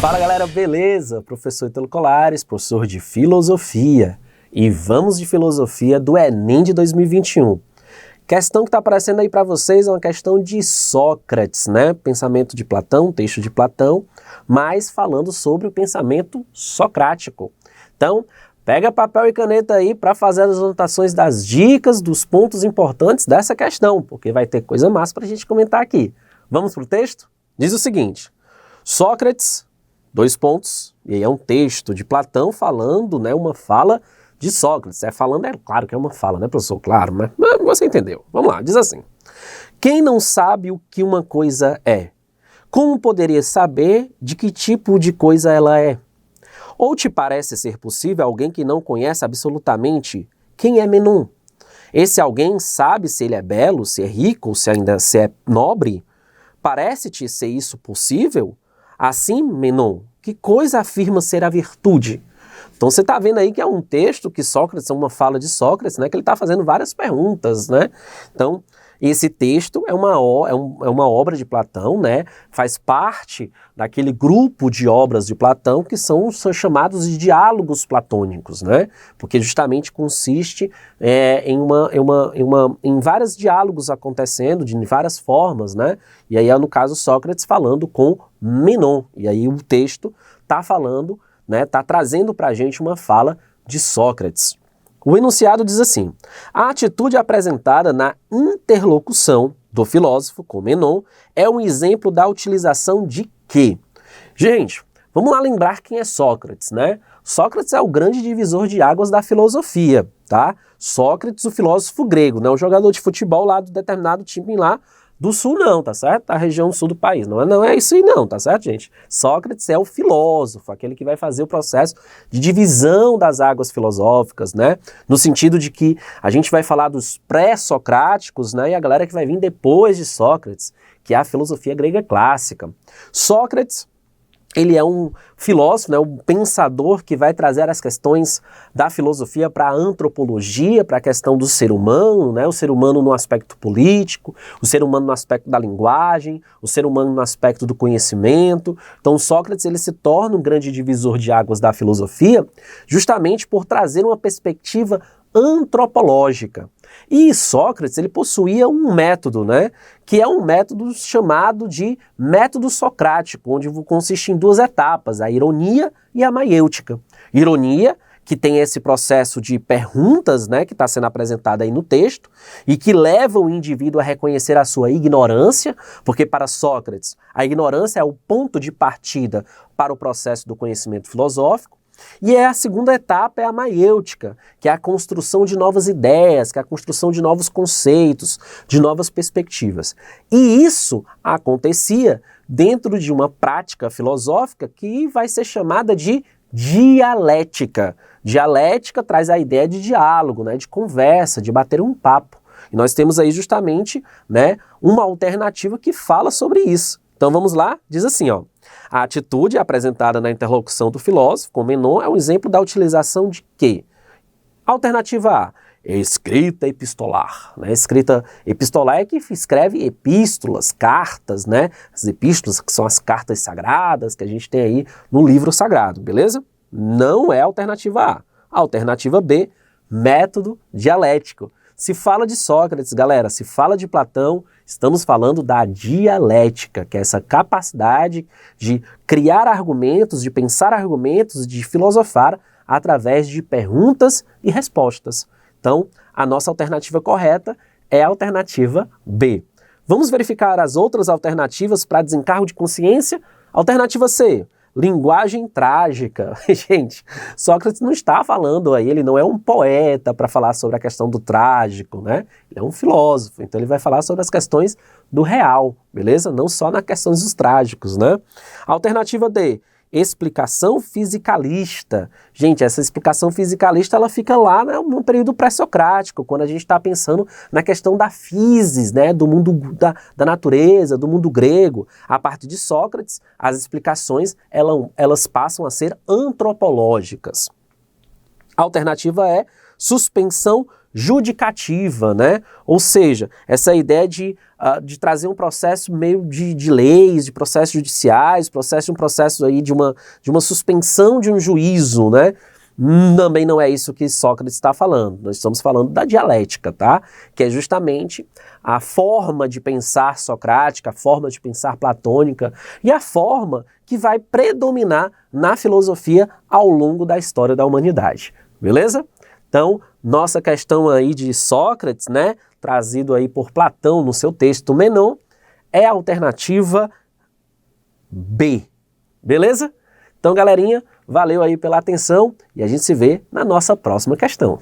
Fala galera, beleza? Professor Ítalo Colares, professor de Filosofia. E vamos de Filosofia do Enem de 2021. Questão que está aparecendo aí para vocês é uma questão de Sócrates, né? Pensamento de Platão, texto de Platão, mas falando sobre o pensamento socrático. Então, pega papel e caneta aí para fazer as anotações das dicas, dos pontos importantes dessa questão, porque vai ter coisa massa para a gente comentar aqui. Vamos para o texto? Diz o seguinte: Sócrates, dois pontos, e aí é um texto de Platão falando, né, uma fala de Sócrates. Falando, é claro que é uma fala, né, professor? Claro, mas você entendeu. Vamos lá, diz assim: quem não sabe o que uma coisa é, como poderia saber de que tipo de coisa ela é? Ou te parece ser possível alguém que não conhece absolutamente quem é Menon? Esse alguém sabe se ele é belo, se é rico, se é nobre? Parece-te ser isso possível? Assim, Menon, que coisa afirma ser a virtude? Então você está vendo aí que é um texto que Sócrates, é uma fala de Sócrates, né, que ele está fazendo várias perguntas, né? Então, esse texto é uma obra de Platão, né? Faz parte daquele grupo de obras de Platão que são chamados de diálogos platônicos, né? Porque justamente consiste em vários diálogos acontecendo de várias formas, né? E aí é no caso Sócrates falando com Menon. E aí o texto está falando, né? Está trazendo para a gente uma fala de Sócrates. O enunciado diz assim: a atitude apresentada na interlocução do filósofo com Menon é um exemplo da utilização de quê? Gente, vamos lá lembrar quem é Sócrates, né? Sócrates é o grande divisor de águas da filosofia, tá? Sócrates, o filósofo grego, não é um jogador de futebol lá do determinado time lá do sul não, tá certo? Da região sul do país. Não é isso aí não, tá certo, gente? Sócrates é o filósofo, aquele que vai fazer o processo de divisão das águas filosóficas, né? No sentido de que a gente vai falar dos pré-socráticos, né? E a galera que vai vir depois de Sócrates, que é a filosofia grega clássica. Sócrates, ele é um filósofo, né, um pensador que vai trazer as questões da filosofia para a antropologia, para a questão do ser humano, né, o ser humano no aspecto político, o ser humano no aspecto da linguagem, o ser humano no aspecto do conhecimento. Então Sócrates ele se torna um grande divisor de águas da filosofia justamente por trazer uma perspectiva antropológica. E Sócrates, ele possuía um método, né, que é um método chamado de método socrático, onde consiste em duas etapas, a ironia e a maiêutica. Ironia, que tem esse processo de perguntas, né, que está sendo apresentado aí no texto, e que leva o indivíduo a reconhecer a sua ignorância, porque para Sócrates, a ignorância é o ponto de partida para o processo do conhecimento filosófico. E a segunda etapa é a maiêutica, que é a construção de novas ideias, que é a construção de novos conceitos, de novas perspectivas. E isso acontecia dentro de uma prática filosófica que vai ser chamada de dialética. Dialética traz a ideia de diálogo, né, de conversa, de bater um papo. E nós temos aí justamente, né, uma alternativa que fala sobre isso. Então vamos lá, diz assim, ó: a atitude apresentada na interlocução do filósofo com Menon é um exemplo da utilização de quê? Alternativa A, escrita epistolar. Né? Escrita epistolar é que escreve epístolas, cartas, né? As epístolas que são as cartas sagradas que a gente tem aí no livro sagrado, beleza? Não é a alternativa A. A alternativa B, método dialético. Se fala de Sócrates, galera, se fala de Platão, estamos falando da dialética, que é essa capacidade de criar argumentos, de pensar argumentos, de filosofar através de perguntas e respostas. Então, a nossa alternativa correta é a alternativa B. Vamos verificar as outras alternativas para desencargo de consciência? Alternativa C, linguagem trágica. Gente, Sócrates não está falando aí, ele não é um poeta para falar sobre a questão do trágico, né? Ele é um filósofo, então ele vai falar sobre as questões do real, beleza? Não só nas questões dos trágicos, né? Alternativa D, explicação fisicalista. Gente, essa explicação fisicalista ela fica lá, né, no período pré-socrático, quando a gente está pensando na questão da physis, né, do mundo da natureza, do mundo grego. A partir de Sócrates, as explicações elas passam a ser antropológicas. A alternativa é suspensão judicativa, né? Ou seja, essa ideia de trazer um processo meio de leis, de processos judiciais, de um processo aí de uma suspensão de um juízo, né? Também não é isso que Sócrates está falando. Nós estamos falando da dialética, tá? Que é justamente a forma de pensar socrática, a forma de pensar platônica e a forma que vai predominar na filosofia ao longo da história da humanidade. Beleza? Então, nossa questão aí de Sócrates, né, trazido aí por Platão no seu texto Menon, é a alternativa B. Beleza? Então, galerinha, valeu aí pela atenção e a gente se vê na nossa próxima questão.